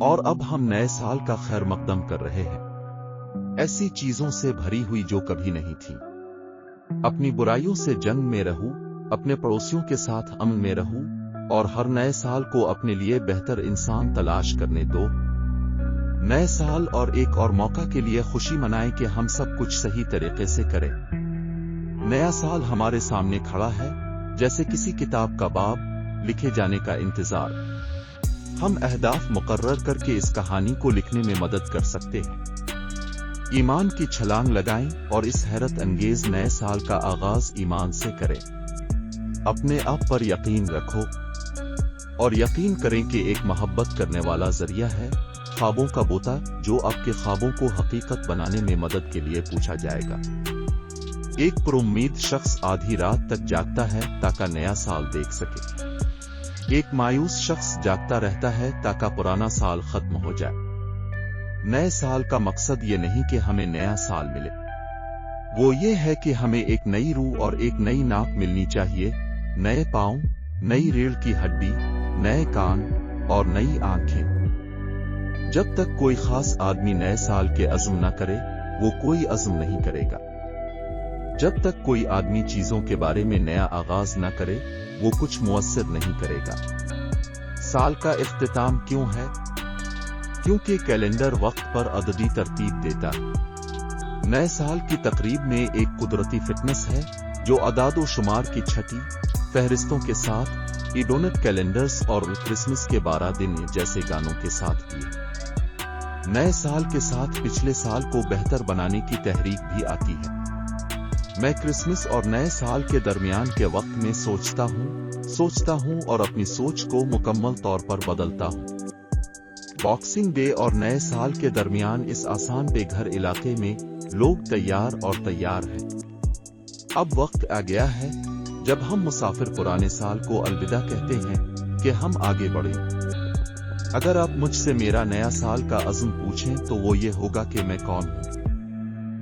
और अब हम नए साल का खैर मकदम कर रहे हैं, ऐसी चीजों से भरी हुई जो कभी नहीं थी। अपनी बुराइयों से जंग में रहूं, अपने पड़ोसियों के साथ अमन में रहूं, और हर नए साल को अपने लिए बेहतर इंसान तलाश करने दो। नए साल और एक और मौका के लिए खुशी मनाएं कि हम सब कुछ सही तरीके से करें। नया साल हमारे सामने खड़ा है, जैसे किसी किताब का बाब लिखे जाने का इंतजार। हम अहदाफ मुकर्रर करके इस कहानी को लिखने में मदद कर सकते हैं। ईमान की छलांग लगाएं और इस हैरत अंगेज नए साल का आगाज ईमान से करें। अपने आप पर यकीन रखो और यकीन करें कि एक मोहब्बत करने वाला जरिया है, ख्वाबों का बोता, जो आपके ख्वाबों को हकीकत बनाने में मदद के लिए पूछा जाएगा। एक पुरुम्मीद शख्स आधी रात तक जागता है ताकि नया साल देख सके। एक मायूस शख्स जागता रहता है ताकि पुराना साल खत्म हो जाए। नए साल का मकसद ये नहीं कि हमें नया साल मिले, वो ये है कि हमें एक नई रूह और एक नई नाक मिलनी चाहिए, नए पांव, नई रीढ़ की हड्डी, नए कान और नई आंखें। जब तक कोई खास आदमी नए साल के अज़्म न करे, वो कोई अज़्म नहीं करेगा। जब तक कोई आदमी चीजों के बारे में नया आगाज न करे, वो कुछ मुअस्सर नहीं करेगा। साल का इख्तिताम क्यों है? क्योंकि कैलेंडर वक्त पर अददी तरतीब देता है। नए साल की तकरीब में एक कुदरती फिटनेस है जो अदादो शुमार की छठी फहरिस्तों के साथ, इडोनट कैलेंडर्स और क्रिसमस के 12 दिन जैसे गानों के साथ भी है। नए साल के साथ पिछले साल को बेहतर बनाने की तहरीक भी आती है। मैं क्रिसमस और नए साल के दरमियान के वक्त में सोचता हूँ और अपनी सोच को मुकम्मल तौर पर बदलता हूँ। बॉक्सिंग डे और नए साल के दरमियान इस आसान बेघर इलाके में लोग तैयार हैं। अब वक्त आ गया है जब हम मुसाफिर पुराने साल को अलविदा कहते हैं कि हम आगे बढ़ें। अगर आप मुझसे मेरा नया साल का अज़्म पूछें तो वो ये होगा कि मैं कौन हूँ।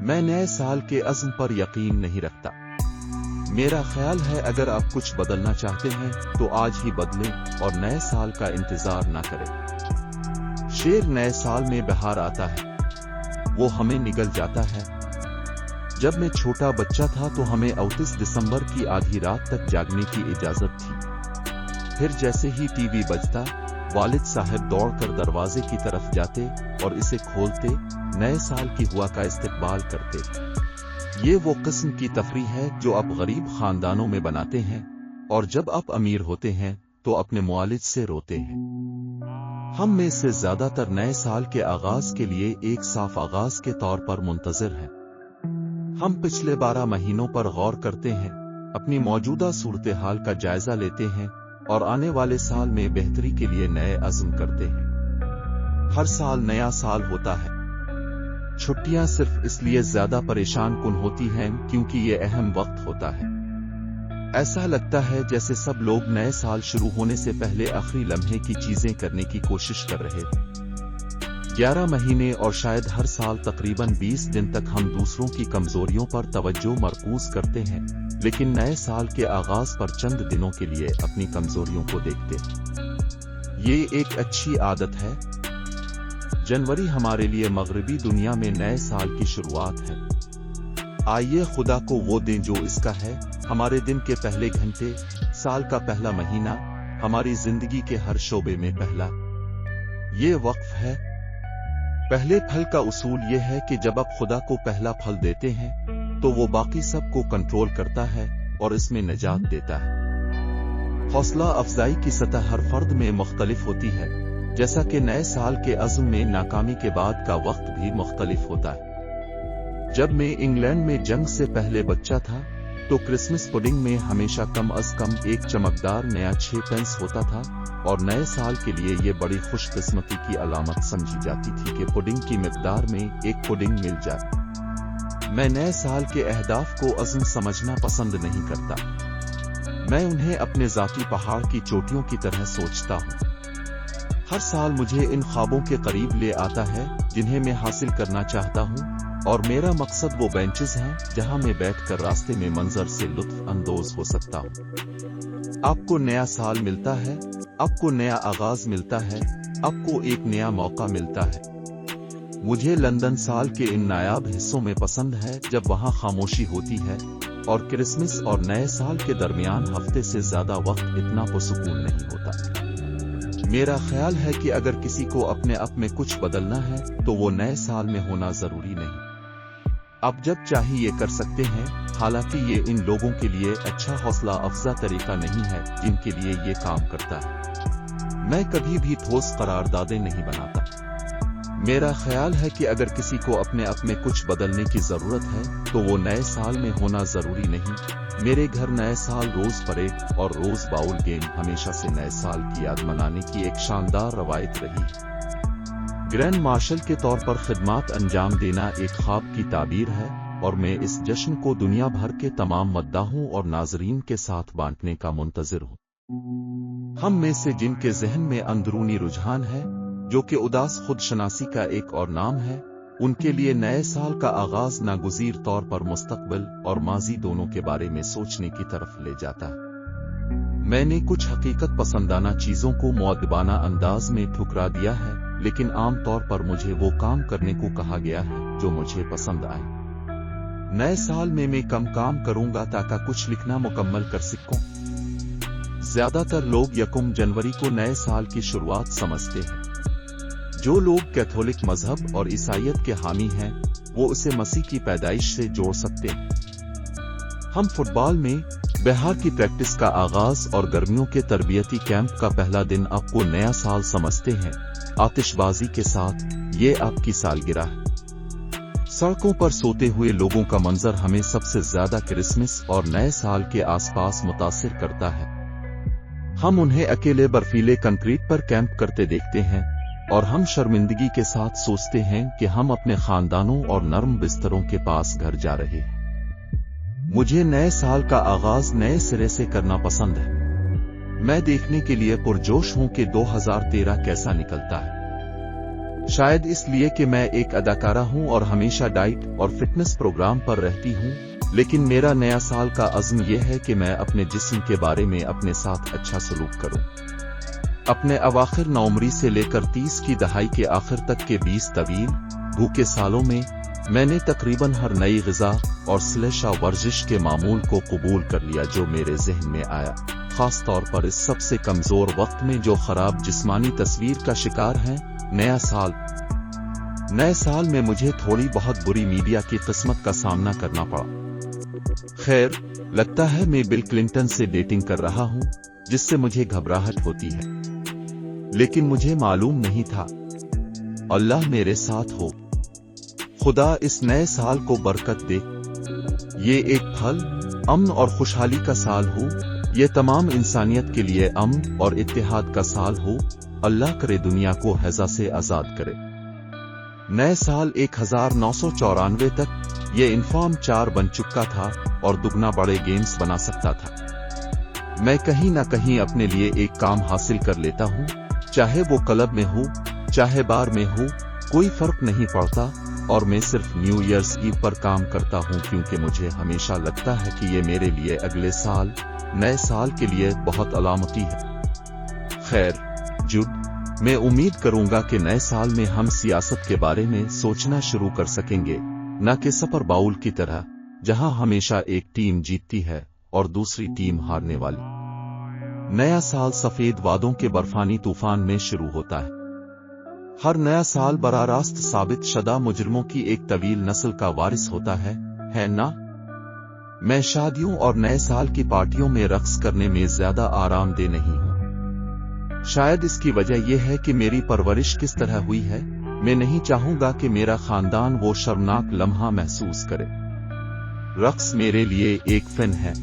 मैं नए साल के अज़्म पर यकीन नहीं रखता। मेरा ख्याल है अगर आप कुछ बदलना चाहते हैं तो आज ही बदलें और नए साल का इंतजार ना करें। शेर नए साल में बहार आता है, वो हमें निगल जाता है। जब मैं छोटा बच्चा था तो हमें 29 दिसंबर की आधी रात तक जागने की इजाजत थी। फिर जैसे ही टीवी बजता, वालिद साहब दौड़कर दरवाजे की तरफ जाते और इसे खोलते, नए साल की हुआ का इस्तकबाल करते। ये वो किस्म की तफरीह है जो आप गरीब खानदानों में बनाते हैं और जब आप अमीर होते हैं तो अपने मुआलिज से रोते हैं। हम में से ज्यादातर नए साल के आगाज के लिए एक साफ आगाज के तौर पर मुंतजिर हैं। हम पिछले 12 महीनों पर गौर करते हैं, अपनी मौजूदा सूरत हाल का जायजा लेते हैं और आने वाले साल में बेहतरी के लिए नए अज़्म करते हैं। हर साल नया साल होता है। छुट्टियां सिर्फ इसलिए ज्यादा परेशान कुन होती हैं क्योंकि ये अहम वक्त होता है। ऐसा लगता है जैसे सब लोग नए साल शुरू होने से पहले आखिरी लम्हे की चीजें करने की कोशिश कर रहे थे। 11 महीने और शायद हर साल तकरीबन 20 दिन तक हम दूसरों की कमजोरियों पर तवज्जो मरकूज करते हैं, लेकिन नए साल के आगाज पर चंद दिनों के लिए अपनी कमजोरियों को देखते हैं। ये एक अच्छी आदत है। जनवरी हमारे लिए मगरबी दुनिया में नए साल की शुरुआत है। आइए खुदा को वो दें जो इसका है, हमारे दिन के पहले घंटे, साल का पहला महीना, हमारी जिंदगी के हर शोबे में पहला। ये वक्फ है। पहले फल का उसूल ये है कि जब आप खुदा को पहला फल देते हैं तो वो बाकी सब को कंट्रोल करता है और इसमें निजात देता है। हौसला अफजाई की सतह हर फर्द में मुख्तलिफ होती है, जैसा कि नए साल के अज़्म में नाकामी के बाद का वक्त भी मुख्तलिफ होता है। जब मैं इंग्लैंड में जंग से पहले बच्चा था तो क्रिसमस पुडिंग में हमेशा कम अज कम एक चमकदार नया 6 पेंस होता था और नए साल के लिए ये बड़ी खुशकिस्मती की अलामत समझी जाती थी कि पुडिंग की मिकदार में एक पुडिंग मिल जाए। मैं नए साल के अहदाफ को अज़्म समझना पसंद नहीं करता। मैं उन्हें अपने ज़ाती पहाड़ की चोटियों की तरह सोचता हूँ। हर साल मुझे इन ख्वाबों के करीब ले आता है जिन्हें मैं हासिल करना चाहता हूँ, और मेरा मकसद वो बेंचेस हैं जहां मैं बैठकर रास्ते में मंजर से लुत्फ अंदोज हो सकता हूँ। आपको नया साल मिलता है? आपको नया आगाज मिलता है, आपको एक नया मौका मिलता है। मुझे लंदन साल के इन नायाब हिस्सों में पसंद है जब वहां खामोशी होती है और क्रिसमस और नए साल के दरमियान हफ्ते से ज्यादा वक्त इतना पुरसुकून नहीं होता। मेरा ख्याल है कि अगर किसी को अपने आप में कुछ बदलना है तो वो नए साल में होना जरूरी नहीं। आप जब चाहे ये कर सकते हैं, हालांकि ये इन लोगों के लिए अच्छा हौसला अफजा तरीका नहीं है जिनके लिए ये काम करता है। मैं कभी भी ठोस करारदादें नहीं बनाता। मेरा ख्याल है कि अगर किसी को अपने आप में कुछ बदलने की जरूरत है तो वो नए साल में होना जरूरी नहीं। मेरे घर नए साल रोज परेड और रोज बाउल गेम हमेशा से नए साल की याद मनाने की एक शानदार रवायत रही है। ग्रैंड मार्शल के तौर पर खिदमत अंजाम देना एक ख्वाब की ताबीर है और मैं इस जश्न को दुनिया भर के तमाम मद्दाहों और नाजरीन के साथ बांटने का मुंतजिर हूँ। हम में से जिनके जहन में अंदरूनी रुझान है जो कि उदास खुदशनासी का एक और नाम है, उनके लिए नए साल का आगाज नागुज़ीर तौर पर मुस्तकबिल और माजी दोनों के बारे में सोचने की तरफ ले जाता है। मैंने कुछ हकीकत पसंदाना चीजों को मुअद्दबाना अंदाज में ठुकरा दिया है, लेकिन आम तौर पर मुझे वो काम करने को कहा गया है जो मुझे पसंद आए। नए साल में मैं कम काम करूंगा ताकि कुछ लिखना मुकम्मल कर सकूं। ज्यादातर लोग 1 जनवरी को नए साल की शुरुआत समझते हैं। जो लोग कैथोलिक मजहब और ईसाईयत के हामी हैं, वो उसे मसीह की पैदाइश से जोड़ सकते हैं। हम फुटबॉल में बिहार की प्रैक्टिस का आगाज और गर्मियों के तरबियती कैंप का पहला दिन आपको नया साल समझते हैं। आतिशबाजी के साथ ये आपकी सालगिरह है। सड़कों पर सोते हुए लोगों का मंजर हमें सबसे ज्यादा क्रिसमस और नए साल के आसपास मुतासिर करता है। हम उन्हें अकेले बर्फीले कंक्रीट पर कैंप करते देखते हैं और हम शर्मिंदगी के साथ सोचते हैं कि हम अपने खानदानों और नर्म बिस्तरों के पास घर जा रहे हैं। मुझे नए साल का आगाज नए सिरे से करना पसंद है। मैं देखने के लिए पुरजोश हूं कि 2013 कैसा निकलता है। शायद इसलिए कि मैं एक अदाकारा हूं और हमेशा डाइट और फिटनेस प्रोग्राम पर रहती हूं, लेकिन मेरा नया साल का अज़्म यह है कि मैं अपने जिस्म के बारे में अपने साथ अच्छा सलूक करूं। अपने अवाखिर नौमरी से लेकर 30 की दहाई के आखिर तक के 20 तवील भूखे सालों में मैंने तकरीबन हर नई ग़िज़ा और स्लेशा वर्जिश के मामूल को कबूल कर लिया जो मेरे जहन में आया, खास तौर पर इस सबसे कमजोर वक्त में जो खराब जिस्मानी तस्वीर का शिकार है, नया साल। नए साल में मुझे थोड़ी बहुत बुरी मीडिया की किस्मत का सामना करना पड़ा। खैर, लगता है मैं बिल क्लिंटन से डेटिंग कर रहा हूं, जिससे मुझे घबराहट होती है, लेकिन मुझे मालूम नहीं था। अल्लाह मेरे साथ हो। खुदा इस नए साल को बरकत दे। ये एक फल, अमन और खुशहाली का साल हो। ये तमाम इंसानियत के लिए अमन और इत्तेहाद का साल हो। अल्लाह करे दुनिया को हैजा से आजाद करे। नए साल 1994 तक ये इन्फॉर्म 4 बन चुका था और दुगना बड़े गेम्स बना सकता था। मैं कहीं ना कहीं अपने लिए एक काम हासिल कर लेता हूँ, चाहे वो क्लब में हो, चाहे बार में हो, कोई फर्क नहीं पड़ता, और मैं सिर्फ न्यू ईयर्स ईव पर काम करता हूँ क्योंकि मुझे हमेशा लगता है कि ये मेरे लिए अगले साल, नए साल के लिए बहुत अलामती है। खैर, जुड, मैं उम्मीद करूंगा कि नए साल में हम सियासत के बारे में सोचना शुरू कर सकेंगे, न कि सुपर बाउल की तरह, जहां हमेशा एक टीम जीतती है और दूसरी टीम हारने वाली। नया साल सफेद वादों के बर्फानी तूफान में शुरू होता है। हर नया साल बराह रास्त साबित शुदा मुजरिमों की एक तवील नस्ल का वारिस होता है ना? मैं शादियों और नए साल की पार्टियों में रक्स करने में ज्यादा आरामदेह नहीं हूं। शायद इसकी वजह यह है कि मेरी परवरिश किस तरह हुई है। मैं नहीं चाहूंगा कि मेरा खानदान वो शर्मनाक लम्हा महसूस करे। रक्स मेरे लिए एक फन है।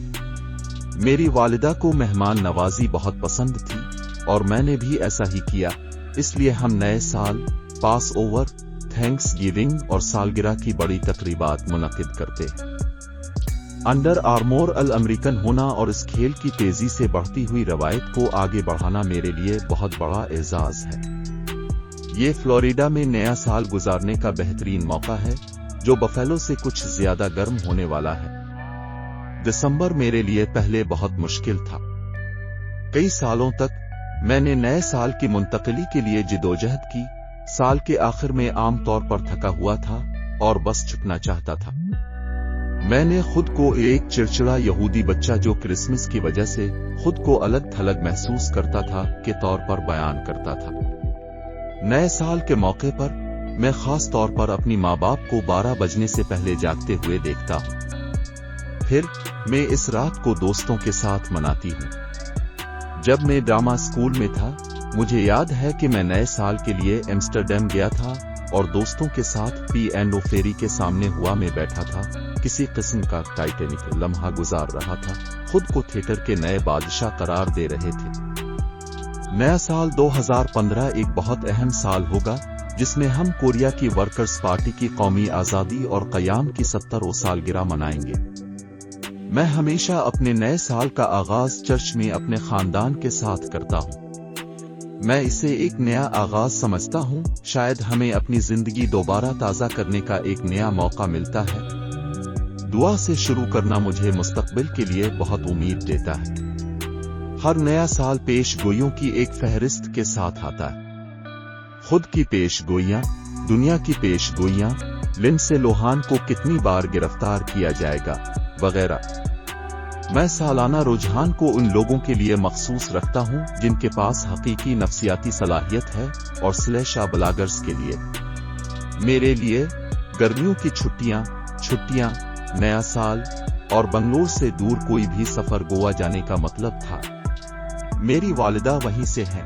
मेरी वालिदा को मेहमान नवाजी बहुत पसंद थी और मैंने भी ऐसा ही किया, इसलिए हम नए साल, पास ओवर, थैंक्स गिविंग और सालगिरह की बड़ी तकरीबात मुनक्किद करते हैं। अंडर आर्मोर अल अमेरिकन होना और इस खेल की तेजी से बढ़ती हुई रवायत को आगे बढ़ाना मेरे लिए बहुत बड़ा एजाज है। ये फ्लोरिडा में नया साल गुजारने का बेहतरीन मौका है, जो बफेलो से कुछ ज्यादा गर्म होने वाला है। दिसंबर मेरे लिए पहले बहुत मुश्किल था। कई सालों तक میں نے نئے سال کی منتقلی کے لیے جدوجہد کی، سال کے آخر میں عام طور پر تھکا ہوا تھا اور بس چھپنا چاہتا تھا۔ میں نے خود کو ایک چڑچڑا یہودی بچہ جو کرسمس کی وجہ سے خود کو الگ تھلگ محسوس کرتا تھا کے طور پر بیان کرتا تھا۔ نئے سال کے موقع پر میں خاص طور پر اپنی ماں باپ کو 12 بجنے سے پہلے جاگتے ہوئے دیکھتا ہوں، پھر میں اس رات کو دوستوں کے ساتھ مناتی ہوں۔ جب میں ڈرامہ اسکول میں تھا، مجھے یاد ہے کہ میں نئے سال کے لیے ایمسٹرڈیم گیا تھا اور دوستوں کے ساتھ P&O فیری کے سامنے ہوا میں بیٹھا تھا، کسی قسم کا ٹائٹینک لمحہ گزار رہا تھا، خود کو تھیٹر کے نئے بادشاہ قرار دے رہے تھے۔ نیا سال 2015 ایک بہت اہم سال ہوگا جس میں ہم کوریا کی ورکرز پارٹی کی قومی آزادی اور قیام کی 70واں سالگرہ منائیں گے۔ میں ہمیشہ اپنے نئے سال کا آغاز چرچ میں اپنے خاندان کے ساتھ کرتا ہوں۔ میں اسے ایک نیا آغاز سمجھتا ہوں، شاید ہمیں اپنی زندگی دوبارہ تازہ کرنے کا ایک نیا موقع ملتا ہے۔ دعا سے شروع کرنا مجھے مستقبل کے لیے بہت امید دیتا ہے۔ ہر نیا سال پیش گوئیوں کی ایک فہرست کے ساتھ آتا ہے۔ خود کی پیش گوئیاں، دنیا کی پیش گوئیاں، لنڈسے لوہان کو کتنی بار گرفتار کیا جائے گا، وغیرہ۔ میں سالانہ رجحان کو ان لوگوں کے لیے مخصوص رکھتا ہوں جن کے پاس حقیقی نفسیاتی صلاحیت ہے اور / بلاگرز کے لیے۔ میرے لیے گرمیوں کی چھٹیاں، نیا سال اور بنگلور سے دور کوئی بھی سفر گوا جانے کا مطلب تھا۔ میری والدہ وہیں سے ہیں۔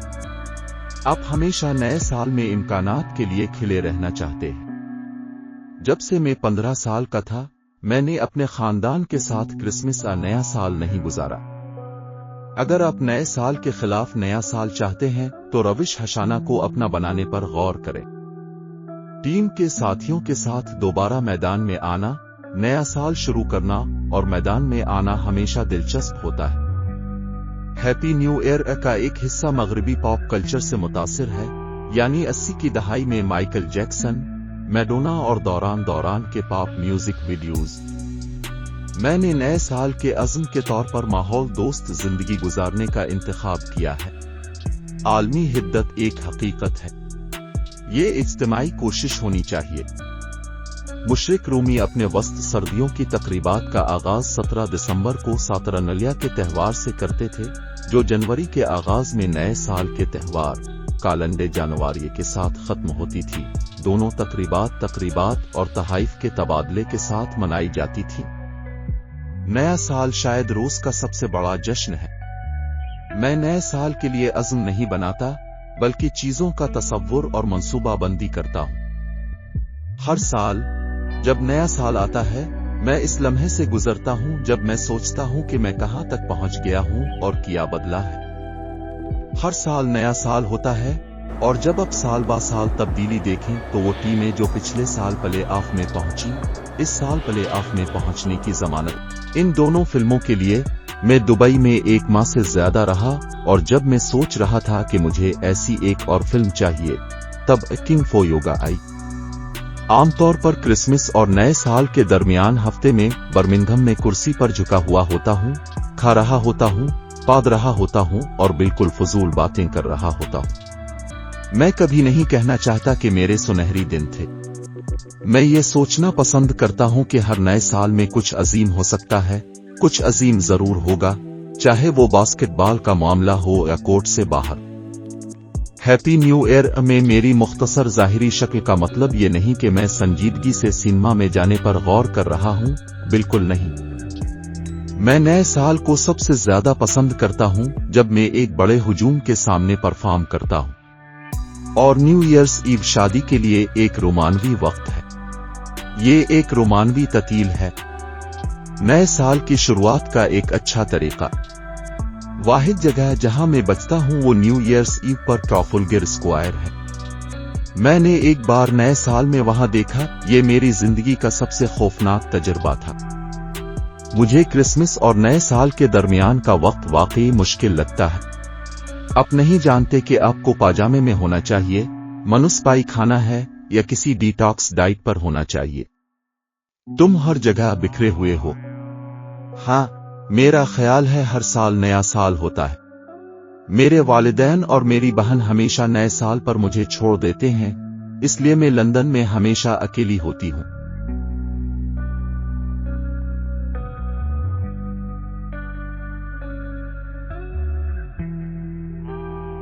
آپ ہمیشہ نئے سال میں امکانات کے لیے کھلے رہنا چاہتے ہیں۔ جب سے میں 15 سال کا تھا، میں نے اپنے خاندان کے ساتھ کرسمس کا نیا سال نہیں گزارا۔ اگر آپ نئے سال کے خلاف نیا سال چاہتے ہیں تو روش ہشانہ کو اپنا بنانے پر غور کریں۔ ٹیم کے ساتھیوں کے ساتھ دوبارہ میدان میں آنا، نیا سال شروع کرنا اور میدان میں آنا ہمیشہ دلچسپ ہوتا ہے۔ ہیپی نیو ایئر کا ایک حصہ مغربی پاپ کلچر سے متاثر ہے، یعنی 80 کی دہائی میں مائیکل جیکسن، میڈونا اور دوران کے پاپ میوزک ویڈیوز۔ میں نے نئے سال کے عزم کے طور پر ماحول دوست زندگی گزارنے کا انتخاب کیا ہے۔ عالمی حدت ایک حقیقت ہے، یہ اجتماعی کوشش ہونی چاہیے۔ مشرق رومی اپنے وسط سردیوں کی تقریبات کا آغاز 17 دسمبر کو ساترنالیا کے تہوار سے کرتے تھے، جو جنوری کے آغاز میں نئے سال کے تہوار کالنڈے جانواری کے ساتھ ختم ہوتی تھی۔ دونوں تقریبات اور تحائف کے تبادلے کے ساتھ منائی جاتی تھی۔ نیا سال شاید روز کا سب سے بڑا جشن ہے۔ میں نئے سال کے لیے عزم نہیں بناتا، بلکہ چیزوں کا تصور اور منصوبہ بندی کرتا ہوں۔ ہر سال جب نیا سال آتا ہے، میں اس لمحے سے گزرتا ہوں جب میں سوچتا ہوں کہ میں کہاں تک پہنچ گیا ہوں اور کیا بدلا ہے۔ ہر سال نیا سال ہوتا ہے، اور جب اب سال با سال تبدیلی دیکھیں تو وہ ٹیمیں جو پچھلے سال پلے آف میں پہنچی، اس سال پلے آف میں پہنچنے کی ضمانت۔ ان دونوں فلموں کے لیے میں دبئی میں 1 ماہ سے زیادہ رہا، اور جب میں سوچ رہا تھا کہ مجھے ایسی ایک اور فلم چاہیے، تب کنگ فو یوگا آئی۔ عام طور پر کرسمس اور نئے سال کے درمیان ہفتے میں برمنگھم میں کرسی پر جھکا ہوا ہوتا ہوں، کھا رہا ہوتا ہوں، پاد رہا ہوتا ہوں اور بالکل فضول باتیں کر رہا ہوتا ہوں۔ میں کبھی نہیں کہنا چاہتا کہ میرے سنہری دن تھے۔ میں یہ سوچنا پسند کرتا ہوں کہ ہر نئے سال میں کچھ عظیم ہو سکتا ہے، کچھ عظیم ضرور ہوگا، چاہے وہ باسکٹ بال کا معاملہ ہو یا کورٹ سے باہر۔ ہیپی نیو ایئر میں میری مختصر ظاہری شکل کا مطلب یہ نہیں کہ میں سنجیدگی سے سینما میں جانے پر غور کر رہا ہوں، بالکل نہیں۔ میں نئے سال کو سب سے زیادہ پسند کرتا ہوں جب میں ایک بڑے ہجوم کے سامنے پرفارم کرتا ہوں، اور نیو ایئرز ایو شادی کے لیے ایک رومانوی وقت ہے۔ یہ ایک رومانوی تعطیل ہے، نئے سال کی شروعات کا ایک اچھا طریقہ۔ واحد جگہ جہاں میں بچتا ہوں وہ نیو ایئرز ایو پر ٹرافلگر اسکوائر ہے۔ میں نے ایک بار نئے سال میں وہاں دیکھا، یہ میری زندگی کا سب سے خوفناک تجربہ تھا۔ مجھے کرسمس اور نئے سال کے درمیان کا وقت واقعی مشکل لگتا ہے۔ آپ نہیں جانتے کہ آپ کو پاجامے میں ہونا چاہیے، منسپائی کھانا ہے یا کسی ڈیٹاکس ڈائٹ پر ہونا چاہیے۔ تم ہر جگہ بکھرے ہوئے ہو۔ ہاں، میرا خیال ہے ہر سال نیا سال ہوتا ہے۔ میرے والدین اور میری بہن ہمیشہ نئے سال پر مجھے چھوڑ دیتے ہیں، اس لیے میں لندن میں ہمیشہ اکیلی ہوتی ہوں۔